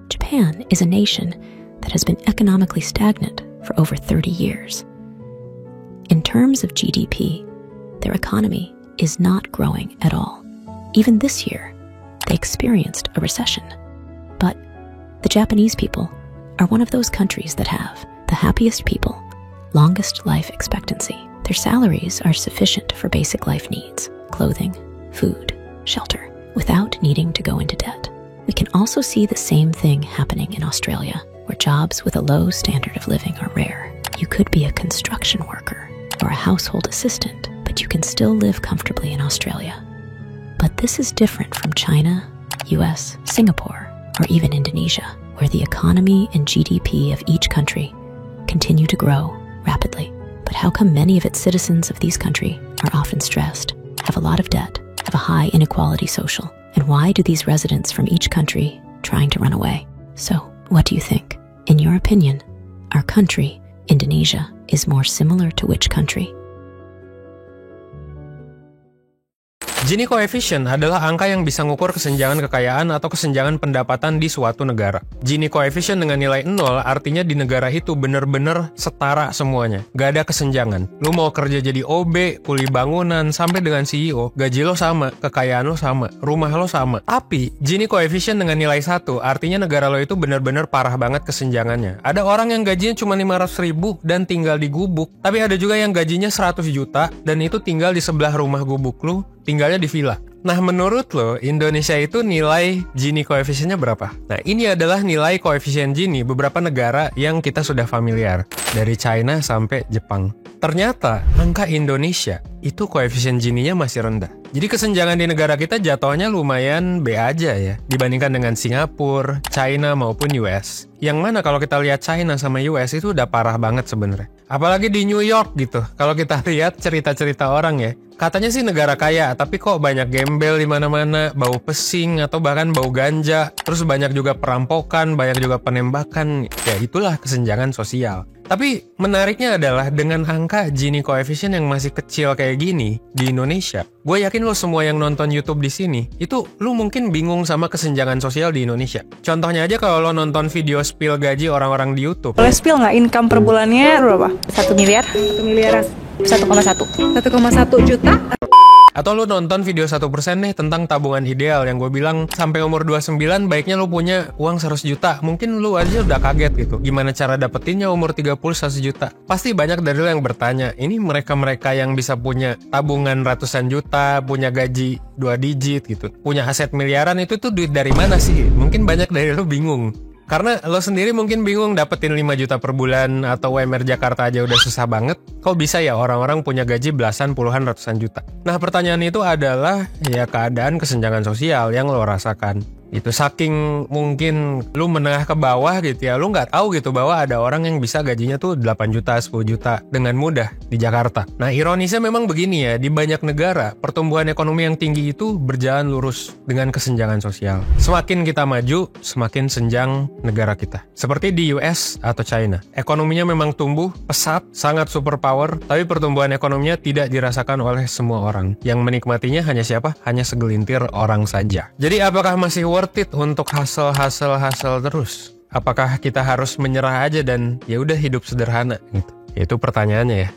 Japan is a nation that has been economically stagnant for over 30 years. In terms of GDP, their economy is not growing at all. Even this year, they experienced a recession. But the Japanese people are one of those countries that have the happiest people, longest life expectancy. Their salaries are sufficient for basic life needs, clothing, food, shelter, without needing to go into debt. We can also see the same thing happening in Australia, where jobs with a low standard of living are rare. You could be a construction worker or a household assistant, but you can still live comfortably in Australia. But this is different from China, US, Singapore, or even Indonesia, where the economy and GDP of each country continue to grow rapidly. But how come many of its citizens of these countries are often stressed, have a lot of debt, have a high inequality social? And why do these residents from each country trying to run away? So, what do you think? In your opinion, our country, Indonesia, is more similar to which country? Gini coefficient adalah angka yang bisa ngukur kesenjangan kekayaan atau kesenjangan pendapatan di suatu negara. Gini coefficient dengan nilai 0 artinya di negara itu bener-bener setara semuanya. Gak ada kesenjangan. Lu mau kerja jadi OB, kuli bangunan, sampai dengan CEO, gaji lo sama, kekayaan lo sama, rumah lo sama. Tapi, Gini coefficient dengan nilai 1 artinya negara lo itu bener-bener parah banget kesenjangannya. Ada orang yang gajinya cuma 500.000 dan tinggal di gubuk. Tapi ada juga yang gajinya 100 juta dan itu tinggal di sebelah rumah gubuk lu, tinggalnya di villa. Nah, menurut lo, Indonesia itu nilai Gini koefisiennya berapa? Nah, ini adalah nilai koefisien Gini beberapa negara yang kita sudah familiar. Dari China sampai Jepang. Ternyata, angka Indonesia itu koefisien Gininya masih rendah. Jadi kesenjangan di negara kita jatuhnya lumayan B aja ya, dibandingkan dengan Singapura, China maupun US. Yang mana kalau kita lihat China sama US itu udah parah banget sebenarnya. Apalagi di New York gitu. Kalau kita lihat cerita-cerita orang ya, katanya sih negara kaya, tapi kok banyak gembel di mana-mana, bau pesing atau bahkan bau ganja. Terus banyak juga perampokan, banyak juga penembakan. Ya itulah kesenjangan sosial. Tapi menariknya adalah dengan angka Gini koefisien yang masih kecil kayak gini di Indonesia, gue yakin lo semua yang nonton YouTube di sini, itu lo mungkin bingung sama kesenjangan sosial di Indonesia. Contohnya aja kalau lo nonton video spill gaji orang-orang di YouTube. Boleh spill nggak income per bulannya berapa? 1 miliar? 1 miliaran? 1,1? 1,1 juta? Atau lu nonton video 1% nih tentang tabungan ideal yang gue bilang sampai umur 29 baiknya lu punya uang 100 juta. Mungkin lu aja udah kaget gitu. Gimana cara dapetinnya umur 30 100 juta? Pasti banyak dari lu yang bertanya, ini mereka-mereka yang bisa punya tabungan ratusan juta, punya gaji 2 digit gitu, punya aset miliaran itu tuh duit dari mana sih? Mungkin banyak dari lu bingung. Karena lo sendiri mungkin bingung dapetin 5 juta per bulan atau UMR Jakarta aja udah susah banget. Kok bisa ya orang-orang punya gaji belasan, puluhan, ratusan juta? Nah, pertanyaan itu adalah ya keadaan kesenjangan sosial yang lo rasakan. Itu saking mungkin lu menengah ke bawah gitu ya, lu nggak tahu gitu bahwa ada orang yang bisa gajinya tuh 8 juta, 10 juta dengan mudah di Jakarta. Nah, ironisnya memang begini ya, di banyak negara pertumbuhan ekonomi yang tinggi itu berjalan lurus dengan kesenjangan sosial. Semakin kita maju, semakin senjang negara kita. Seperti di US atau China. Ekonominya memang tumbuh pesat, sangat superpower, tapi pertumbuhan ekonominya tidak dirasakan oleh semua orang. Yang menikmatinya hanya siapa? Hanya segelintir orang saja. Jadi apakah masih worth it untuk hasil terus? Apakah kita harus menyerah aja dan ya udah hidup sederhana gitu? Itu pertanyaannya ya.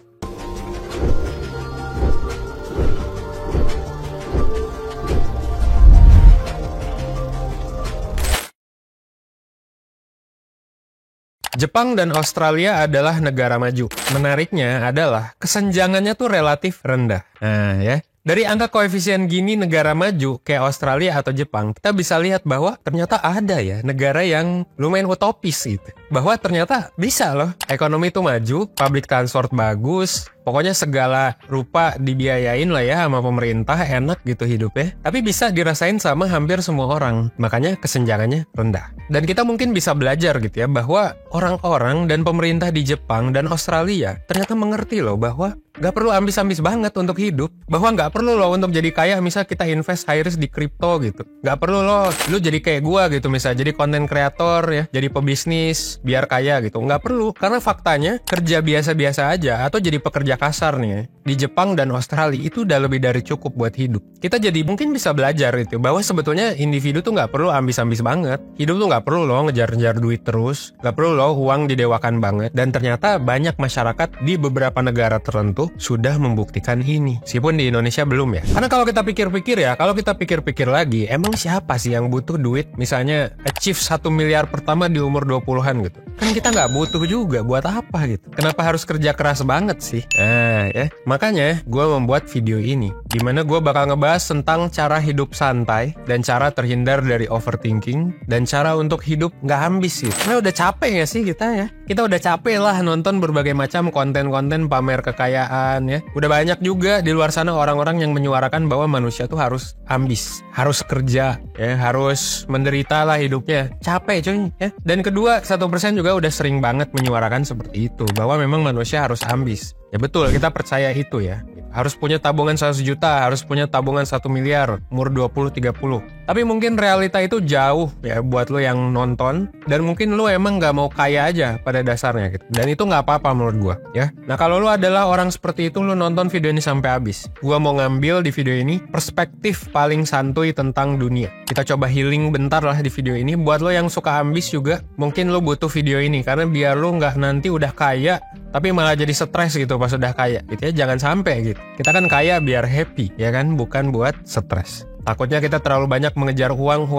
Jepang dan Australia adalah negara maju. Menariknya adalah kesenjangannya tuh relatif rendah. Nah ya. Dari angka koefisien Gini negara maju kayak Australia atau Jepang, kita bisa lihat bahwa ternyata ada ya negara yang lumayan utopis gitu. Bahwa ternyata bisa loh, ekonomi itu maju, public transport bagus, Pokoknya segala rupa dibiayain lah ya sama pemerintah, enak gitu hidupnya. Tapi bisa dirasain sama hampir semua orang. Makanya kesenjangannya rendah. Dan kita mungkin bisa belajar gitu ya, bahwa orang-orang dan pemerintah di Jepang dan Australia ternyata mengerti loh bahwa gak perlu ambis-ambis banget untuk hidup. Bahwa gak perlu loh untuk jadi kaya, misal kita invest high risk di kripto gitu. Gak perlu loh, lu jadi kayak gua gitu misal, jadi content creator ya, jadi pebisnis, biar kaya gitu. Gak perlu, karena faktanya kerja biasa-biasa aja, atau jadi pekerja kasar nih ya, di Jepang dan Australia itu udah lebih dari cukup buat hidup. Kita jadi mungkin bisa belajar itu, bahwa sebetulnya individu tuh gak perlu ambis-ambis banget. Hidup tuh gak perlu loh ngejar-ngejar duit terus, gak perlu loh uang didewakan banget. Dan ternyata banyak masyarakat di beberapa negara tertentu sudah membuktikan ini. Meskipun di Indonesia belum ya. Karena kalau kita pikir-pikir lagi, emang siapa sih yang butuh duit misalnya achieve 1 miliar pertama di umur 20-an gitu? Kan kita nggak butuh juga, buat apa gitu? Kenapa harus kerja keras banget sih? Nah ya, makanya gue membuat video ini, dimana gue bakal ngebahas tentang cara hidup santai dan cara terhindar dari overthinking dan cara untuk hidup nggak ambis sih. Karena udah capek gak sih kita ya? Kita udah capek lah nonton berbagai macam konten-konten pamer kekayaan ya. Udah banyak juga di luar sana orang-orang yang menyuarakan bahwa manusia tuh harus ambis, harus kerja ya, harus menderita lah hidupnya. Capek cuy ya. Dan kedua, 1% juga udah sering banget menyuarakan seperti itu, bahwa memang manusia harus ambis. Ya betul, kita percaya itu ya. Harus punya tabungan 100 juta, harus punya tabungan 1 miliar, umur 20-30. Tapi mungkin realita itu jauh ya buat lo yang nonton, dan mungkin lo emang gak mau kaya aja pada dasarnya gitu. Dan itu gak apa-apa menurut gua ya. Nah kalau lo adalah orang seperti itu, lo nonton video ini sampai habis. Gua mau ngambil di video ini perspektif paling santuy tentang dunia. Kita coba healing bentar lah di video ini. Buat lo yang suka ambis juga, mungkin lo butuh video ini, karena biar lo gak nanti udah kaya tapi malah jadi stres gitu pas udah kaya gitu ya. Jangan sampai gitu. Kita kan kaya biar happy ya kan, bukan buat stres. Takutnya kita terlalu banyak mengejar uang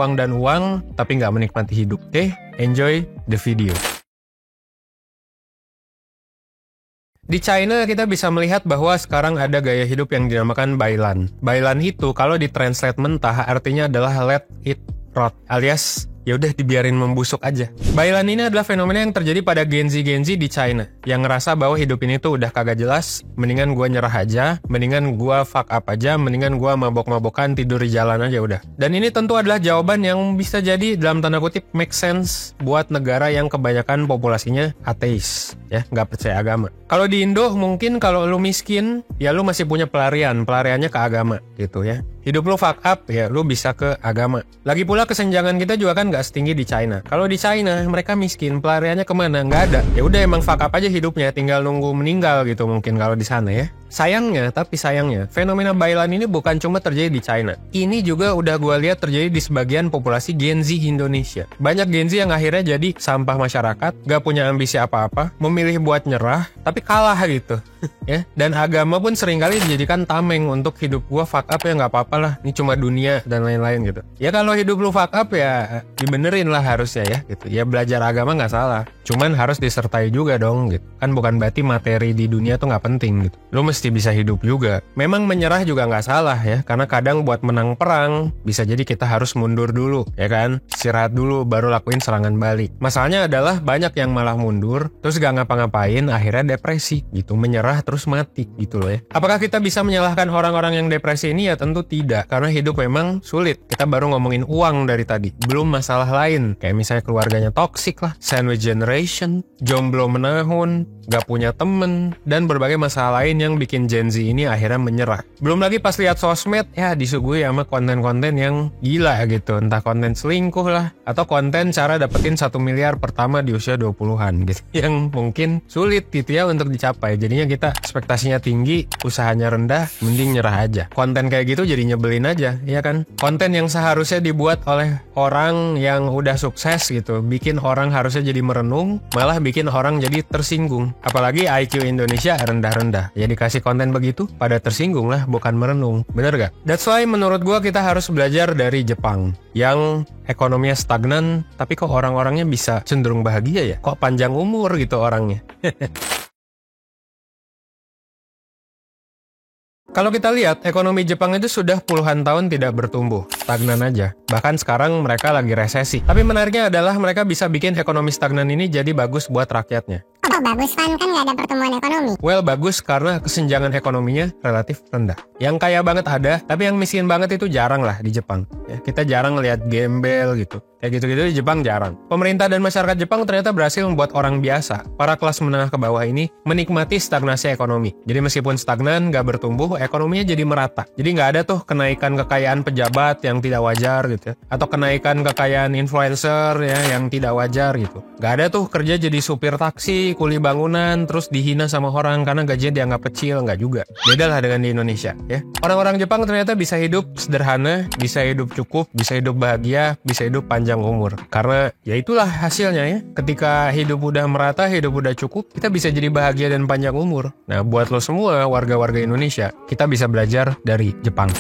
tapi nggak menikmati hidup. Oke, enjoy the video. Di China kita bisa melihat bahwa sekarang ada gaya hidup yang dinamakan bailan. Bailan itu kalau ditranslate mentah artinya adalah let it rot, alias ya udah dibiarin membusuk aja. Bailan ini adalah fenomena yang terjadi pada Gen Z di China yang ngerasa bahwa hidup ini tuh udah kagak jelas, mendingan gua nyerah aja, mendingan gua fuck up aja, mendingan gua mabok-mabokan tidur di jalan aja udah. Dan ini tentu adalah jawaban yang bisa jadi dalam tanda kutip make sense buat negara yang kebanyakan populasinya ateis, ya, nggak percaya agama. Kalau di Indo mungkin kalau lu miskin, ya lu masih punya pelariannya ke agama gitu ya. Hidup lu fuck up, ya lu bisa ke agama. Lagi pula kesenjangan kita juga kan nggak setinggi di China. Kalau di China mereka miskin, pelariannya kemana? Nggak ada. Ya udah emang fuck up aja hidupnya, tinggal nunggu meninggal gitu mungkin kalau di sana ya. Sayangnya, fenomena bailan ini bukan cuma terjadi di China. Ini juga udah gue lihat terjadi di sebagian populasi Gen Z Indonesia. Banyak Gen Z yang akhirnya jadi sampah masyarakat, gak punya ambisi apa-apa, memilih buat nyerah, tapi kalah gitu. Ya, dan agama pun seringkali dijadikan tameng untuk hidup gue fuck up ya nggak apa-apa lah, ini cuma dunia dan lain-lain gitu. Ya kalau hidup lu fuck up ya dibenerin lah harusnya ya gitu. Ya belajar agama nggak salah, cuman harus disertai juga dong gitu. Kan bukan berarti materi di dunia tuh nggak penting gitu. Lu mesti bisa hidup juga. Memang menyerah juga nggak salah ya, karena kadang buat menang perang bisa jadi kita harus mundur dulu ya kan, istirahat dulu baru lakuin serangan balik. Masalahnya adalah banyak yang malah mundur terus gak ngapa-ngapain, akhirnya depresi gitu, menyerah terus mati gitu loh ya. Apakah kita bisa menyalahkan orang-orang yang depresi ini? Ya tentu tidak, karena hidup memang sulit. Kita baru ngomongin uang dari tadi, belum masalah lain kayak misalnya keluarganya toksik lah, sandwich generation, jomblo menahun, gak punya temen, dan berbagai masalah lain yang bikin Gen Z ini akhirnya menyerah. Belum lagi pas lihat sosmed ya disuguhi sama konten-konten yang gila gitu, entah konten selingkuh lah atau konten cara dapetin 1 miliar pertama di usia 20-an gitu, yang mungkin sulit gitu ya untuk dicapai. Jadinya kita ekspektasinya tinggi, usahanya rendah, mending nyerah aja. Konten kayak gitu jadi nyebelin aja ya kan. Konten yang seharusnya dibuat oleh orang yang udah sukses gitu, bikin orang harusnya jadi merenung, malah bikin orang jadi tersinggung. Apalagi IQ Indonesia rendah-rendah, ya dikasih konten begitu pada tersinggung lah, bukan merenung. Bener gak? That's why menurut gua kita harus belajar dari Jepang yang ekonominya stagnan tapi kok orang-orangnya bisa cenderung bahagia ya, kok panjang umur gitu orangnya. Kalau kita lihat, ekonomi Jepang itu sudah puluhan tahun tidak bertumbuh, stagnan aja. Bahkan sekarang mereka lagi resesi. Tapi menariknya adalah mereka bisa bikin ekonomi stagnan ini jadi bagus buat rakyatnya. Oh bagus Van, kan nggak ada pertumbuhan ekonomi. Well, bagus karena kesenjangan ekonominya relatif rendah. Yang kaya banget ada, tapi yang miskin banget itu jarang lah di Jepang. Ya, kita jarang lihat gembel gitu. Kayak gitu-gitu di Jepang jarang. Pemerintah dan masyarakat Jepang ternyata berhasil membuat orang biasa, para kelas menengah ke bawah ini, menikmati stagnasi ekonomi. Jadi meskipun stagnan, nggak bertumbuh, ekonominya jadi merata. Jadi nggak ada tuh kenaikan kekayaan pejabat yang tidak wajar gitu ya. Atau kenaikan kekayaan influencer ya yang tidak wajar gitu. Nggak ada tuh kerja jadi supir taksi, kuli bangunan, terus dihina sama orang karena gajinya dianggap kecil, nggak juga. Beda lah dengan di Indonesia ya. Orang-orang Jepang ternyata bisa hidup sederhana, bisa hidup cukup, bisa hidup bahagia, bisa hidup panjang umur. Karena ya itulah hasilnya ya. Ketika hidup udah merata, hidup udah cukup, kita bisa jadi bahagia dan panjang umur. Nah, buat lo semua warga-warga Indonesia, kita bisa belajar dari Jepang.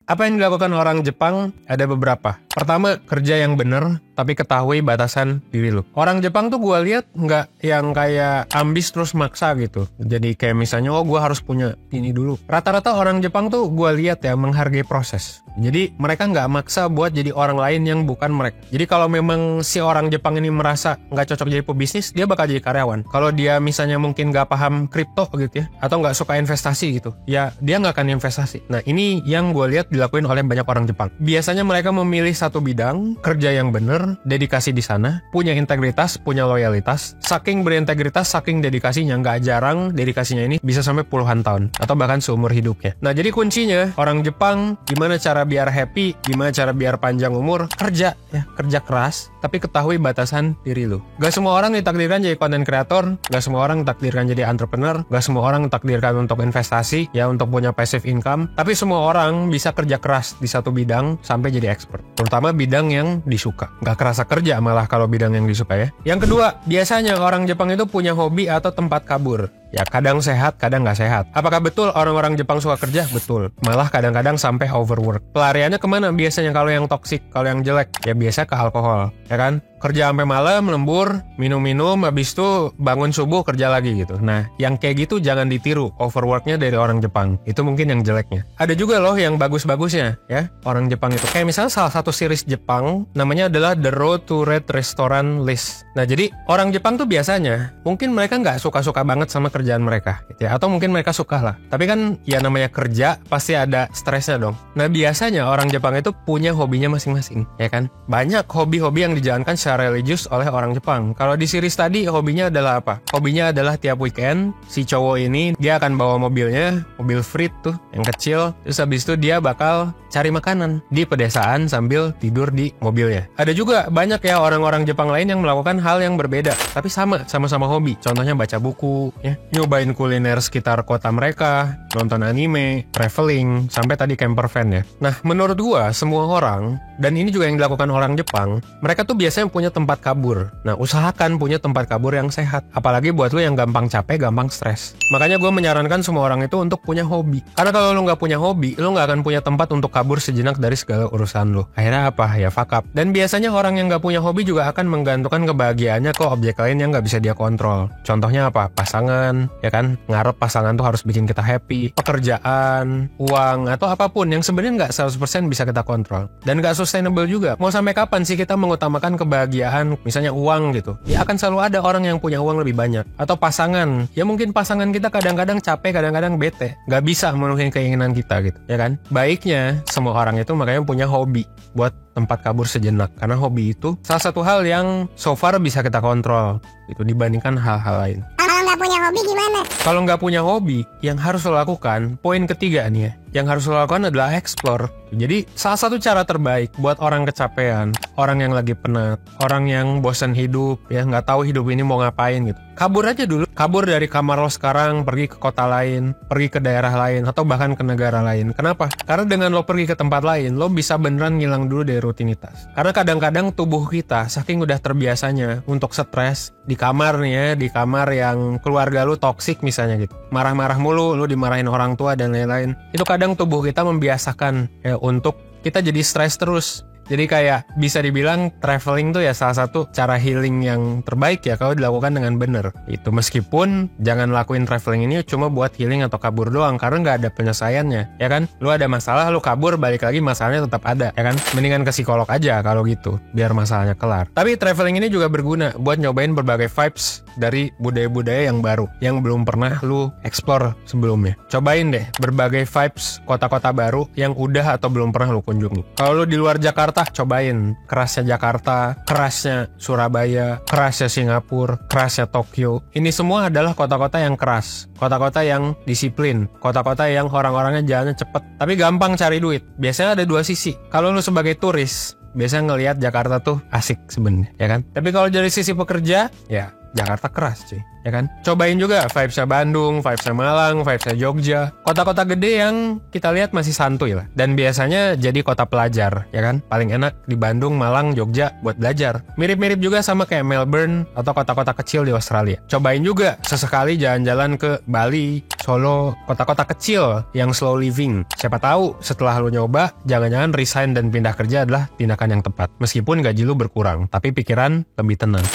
Apa yang dilakukan orang Jepang? Ada beberapa. Pertama, kerja yang benar, tapi ketahui batasan diri lo. Orang Jepang tuh gue lihat nggak yang kayak ambis terus maksa gitu. Jadi kayak misalnya, oh gue harus punya ini dulu. Rata-rata orang Jepang tuh gue lihat ya menghargai proses. Jadi mereka nggak maksa buat jadi orang lain yang bukan mereka. Jadi kalau memang si orang Jepang ini merasa nggak cocok jadi pebisnis, dia bakal jadi karyawan. Kalau dia misalnya mungkin nggak paham kripto gitu ya, atau nggak suka investasi gitu, ya dia nggak akan investasi. Nah ini yang gue lihat dilakuin oleh banyak orang Jepang. Biasanya mereka memilih satu bidang, kerja yang benar, dedikasi di sana, punya integritas, punya loyalitas. Saking berintegritas, saking dedikasinya, nggak jarang dedikasinya ini bisa sampai puluhan tahun, atau bahkan seumur hidupnya. Nah jadi kuncinya, orang Jepang, gimana cara biar happy, gimana cara biar panjang umur, kerja ya, kerja keras, tapi ketahui batasan diri lu. Gak semua orang ditakdirkan jadi content creator, gak semua orang ditakdirkan jadi entrepreneur, gak semua orang ditakdirkan untuk investasi, ya untuk punya passive income, tapi semua orang bisa kerja keras di satu bidang sampai jadi expert. Terutama bidang yang disuka. Gak kerasa kerja malah kalau bidang yang disuka ya. Yang kedua, biasanya orang Jepang itu punya hobi atau tempat kabur. Ya kadang sehat, kadang nggak sehat. Apakah betul orang-orang Jepang suka kerja? Betul. Malah kadang-kadang sampai overwork. Pelariannya kemana biasanya kalau yang toksik, kalau yang jelek? Ya biasa ke alkohol, ya kan? Kerja sampai malam, lembur, minum-minum, habis itu bangun subuh kerja lagi gitu. Nah, yang kayak gitu jangan ditiru overworknya dari orang Jepang. Itu mungkin yang jeleknya. Ada juga loh yang bagus-bagusnya ya, orang Jepang itu. Kayak misalnya salah satu series Jepang namanya adalah The Road to Red Restaurant List. Nah, jadi orang Jepang tuh biasanya mungkin mereka nggak suka-suka banget sama kerjaan mereka gitu ya. Atau mungkin mereka suka lah. Tapi kan ya namanya kerja pasti ada stresnya dong. Nah, biasanya orang Jepang itu punya hobinya masing-masing, ya kan? Banyak hobi-hobi yang dijalankan secara religius oleh orang Jepang. Kalau di series tadi hobinya adalah apa? Hobinya adalah tiap weekend si cowok ini dia akan bawa mobilnya, mobil Frit tuh yang kecil, terus habis itu dia bakal cari makanan di pedesaan sambil tidur di mobilnya. Ada juga banyak ya orang-orang Jepang lain yang melakukan hal yang berbeda, tapi sama-sama hobi. Contohnya baca buku, ya, nyobain kuliner sekitar kota mereka, nonton anime, traveling, sampai tadi camper van ya. Nah, menurut gua semua orang, dan ini juga yang dilakukan orang Jepang, mereka tuh biasanya punya tempat kabur. Nah, usahakan punya tempat kabur yang sehat. Apalagi buat lo yang gampang capek, gampang stres. Makanya gue menyarankan semua orang itu untuk punya hobi. Karena kalau lo nggak punya hobi, lo nggak akan punya tempat untuk kabur sejenak dari segala urusan lo. Akhirnya apa? Ya fuck up. Dan biasanya orang yang nggak punya hobi juga akan menggantungkan kebahagiaannya ke objek lain yang nggak bisa dia kontrol. Contohnya apa? Pasangan, ya kan? Ngarep pasangan tuh harus bikin kita happy. Pekerjaan, uang, atau apapun yang sebenarnya nggak 100% bisa kita kontrol. Dan nggak sustainable juga. Mau sampai kapan sih kita mengutamakan kebahagiaan, misalnya uang gitu? Ya akan selalu ada orang yang punya uang lebih banyak. Atau pasangan, ya mungkin pasangan kita kadang-kadang capek, kadang-kadang bete, nggak bisa memenuhi keinginan kita gitu, ya kan? Baiknya semua orang itu makanya punya hobi buat tempat kabur sejenak, karena hobi itu salah satu hal yang so far bisa kita kontrol itu dibandingkan hal-hal lain. Kalau nggak punya hobi gimana? Kalau nggak punya hobi, yang harus lo lakukan, poin ketiga nih ya, yang harus lo lakukan adalah explore. Jadi salah satu cara terbaik buat orang kecapean, orang yang lagi penat, orang yang bosan hidup, ya nggak tahu hidup ini mau ngapain gitu, kabur aja dulu. Kabur dari kamar lo sekarang, pergi ke kota lain, pergi ke daerah lain, atau bahkan ke negara lain. Kenapa? Karena dengan lo pergi ke tempat lain, lo bisa beneran ngilang dulu dari rutinitas. Karena kadang-kadang tubuh kita saking udah terbiasanya untuk stres di kamar nih ya, di kamar yang keluarga lo toksik misalnya gitu, marah-marah mulu, lo dimarahin orang tua dan lain-lain. Itu kadang tubuh kita membiasakan ya untuk kita jadi stres terus. Jadi kayak bisa dibilang traveling tuh ya salah satu cara healing yang terbaik ya kalau dilakukan dengan bener. Itu meskipun jangan lakuin traveling ini cuma buat healing atau kabur doang, karena nggak ada penyelesaiannya, ya kan? Lu ada masalah, lu kabur, balik lagi masalahnya tetap ada, ya kan? Mendingan ke psikolog aja kalau gitu, biar masalahnya kelar. Tapi traveling ini juga berguna buat nyobain berbagai vibes dari budaya-budaya yang baru, yang belum pernah lu explore sebelumnya. Cobain deh berbagai vibes kota-kota baru yang udah atau belum pernah lu kunjungi. Kalau lu di luar Jakarta, cobain kerasnya Jakarta, kerasnya Surabaya, kerasnya Singapura, kerasnya Tokyo. Ini semua adalah kota-kota yang keras, kota-kota yang disiplin, kota-kota yang orang-orangnya jalannya cepet, tapi gampang cari duit. Biasanya ada dua sisi. Kalau lu sebagai turis, biasanya ngelihat Jakarta tuh asik sebenarnya, ya kan? Tapi kalau dari sisi pekerja, ya Jakarta keras cuy, ya kan? Cobain juga vibes-nya Bandung, vibes-nya Malang, vibes-nya Jogja. Kota-kota gede yang kita lihat masih santuy lah. Dan biasanya jadi kota pelajar, ya kan? Paling enak di Bandung, Malang, Jogja buat belajar. Mirip-mirip juga sama kayak Melbourne atau kota-kota kecil di Australia. Cobain juga sesekali jalan-jalan ke Bali, Solo, kota-kota kecil yang slow living. Siapa tahu setelah lu nyoba, jangan-jangan resign dan pindah kerja adalah tindakan yang tepat. Meskipun gaji lu berkurang, tapi pikiran lebih tenang.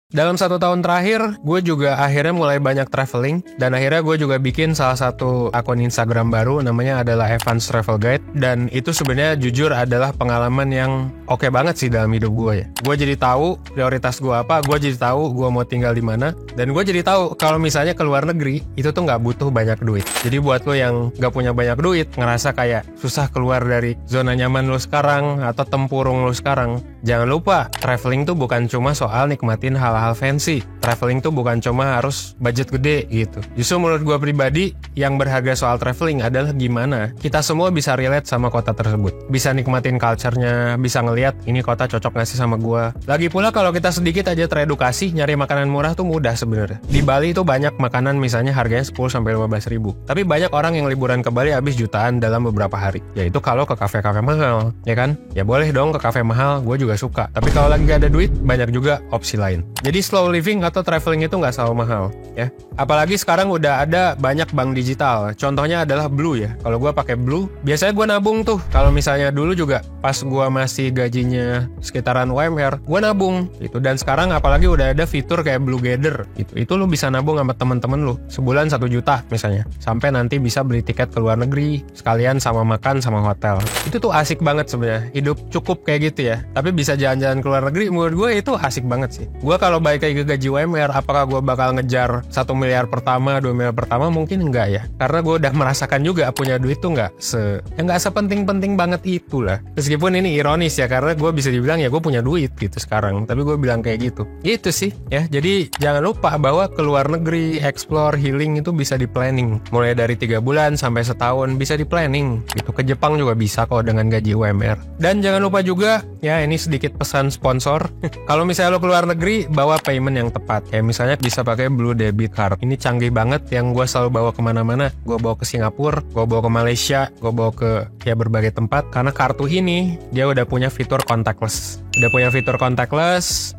Dalam 1 tahun terakhir, gue juga akhirnya mulai banyak traveling, dan akhirnya gue juga bikin salah satu akun Instagram baru, namanya adalah Evans Travel Guide, dan itu sebenarnya jujur adalah pengalaman yang oke banget sih dalam hidup gue ya. Gue jadi tahu prioritas gue apa, gue jadi tahu gue mau tinggal di mana, dan gue jadi tahu kalau misalnya ke luar negeri itu tuh nggak butuh banyak duit. Jadi buat lo yang nggak punya banyak duit, ngerasa kayak susah keluar dari zona nyaman lo sekarang atau tempurung lo sekarang, jangan lupa traveling tuh bukan cuma soal nikmatin hal-hal fancy. Traveling tuh bukan cuma harus budget gede gitu. Justru menurut gue pribadi, yang berharga soal traveling adalah gimana kita semua bisa relate sama kota tersebut. Bisa nikmatin culture-nya, bisa ngelihat ini kota cocok gak sih sama gue. Lagi pula kalau kita sedikit aja teredukasi, nyari makanan murah tuh mudah sebenarnya. Di Bali tuh banyak makanan misalnya harganya 10-15 ribu. Tapi banyak orang yang liburan ke Bali habis jutaan dalam beberapa hari. Yaitu kalau ke kafe-kafe mahal, ya kan? Ya boleh dong ke kafe mahal, gue juga suka. Tapi kalau lagi gak ada duit, banyak juga opsi lain. Jadi slow living atau traveling itu nggak selalu mahal, ya. Apalagi sekarang udah ada banyak bank digital. Contohnya adalah Blue ya. Kalau gue pakai Blue, biasanya gue nabung tuh. Kalau misalnya dulu juga pas gue masih gajinya sekitaran UMR, gue nabung gitu. Dan sekarang apalagi udah ada fitur kayak Blue Gather gitu. Itu lu bisa nabung sama temen-temen lu sebulan 1 juta misalnya. Sampai nanti bisa beli tiket ke luar negeri sekalian sama makan sama hotel. Itu tuh asik banget sebenarnya. Hidup cukup kayak gitu ya. Tapi bisa jalan-jalan ke luar negeri, menurut gue itu asik banget sih. Gue kalau balik lagi ke gaji UMR, apakah gue bakal ngejar 1 miliar pertama, 2 miliar pertama? Mungkin enggak ya. Karena gue udah merasakan juga punya duit tuh nggak sepenting-penting banget itu lah. Meskipun ini ironis ya, karena gue bisa dibilang ya gue punya duit gitu sekarang. Tapi gue bilang kayak gitu. Itu sih ya. Jadi jangan lupa bahwa ke luar negeri, explore, healing itu bisa di planning. Mulai dari 3 bulan sampai setahun bisa di planning. Gitu. Ke Jepang juga bisa kok dengan gaji UMR. Dan jangan lupa juga, ya ini sedikit pesan sponsor. Kalau misalnya lo ke luar negeri, bawa payment yang tepat. Kayak misalnya bisa pakai Blue Debit Card. Ini canggih banget yang gue selalu bawa kemana-mana. Gue bawa ke Singapura, gue bawa ke Malaysia, gue bawa ke ya berbagai tempat. Karena kartu ini dia udah punya fitur contactless.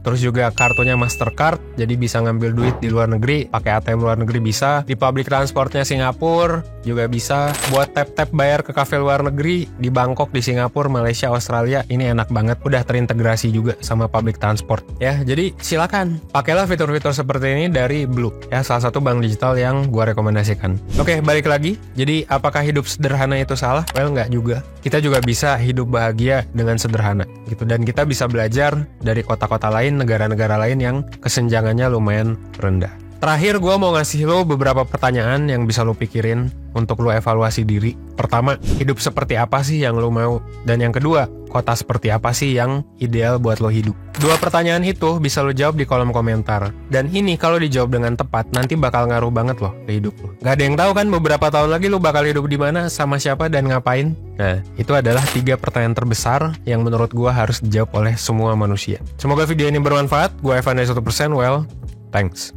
Terus juga kartunya Mastercard, jadi bisa ngambil duit di luar negeri, pakai ATM luar negeri bisa. Di public transportnya Singapura juga bisa. Buat tap-tap bayar ke kafe luar negeri di Bangkok, di Singapura, Malaysia, Australia, ini enak banget. Udah terintegrasi juga sama public transport. Ya, jadi silakan pakailah fitur-fitur seperti ini dari Blue. Ya, salah satu bank digital yang gua rekomendasikan. Oke, balik lagi. Jadi apakah hidup sederhana itu salah? Well, nggak juga. Kita juga bisa hidup bahagia dengan sederhana gitu, dan kita bisa belajar dari kota-kota lain, negara-negara lain yang kesenjangannya lumayan rendah. Terakhir, gue mau ngasih lo beberapa pertanyaan yang bisa lo pikirin untuk lo evaluasi diri. Pertama, hidup seperti apa sih yang lo mau? Dan yang kedua, kota seperti apa sih yang ideal buat lo hidup? 2 pertanyaan itu bisa lo jawab di kolom komentar. Dan ini kalau dijawab dengan tepat, nanti bakal ngaruh banget lo ke hidup lo. Gak ada yang tahu kan beberapa tahun lagi lo bakal hidup di mana, sama siapa, dan ngapain? Nah, itu adalah 3 pertanyaan terbesar yang menurut gue harus dijawab oleh semua manusia. Semoga video ini bermanfaat. Gue Evan dari 1%. Well, thanks.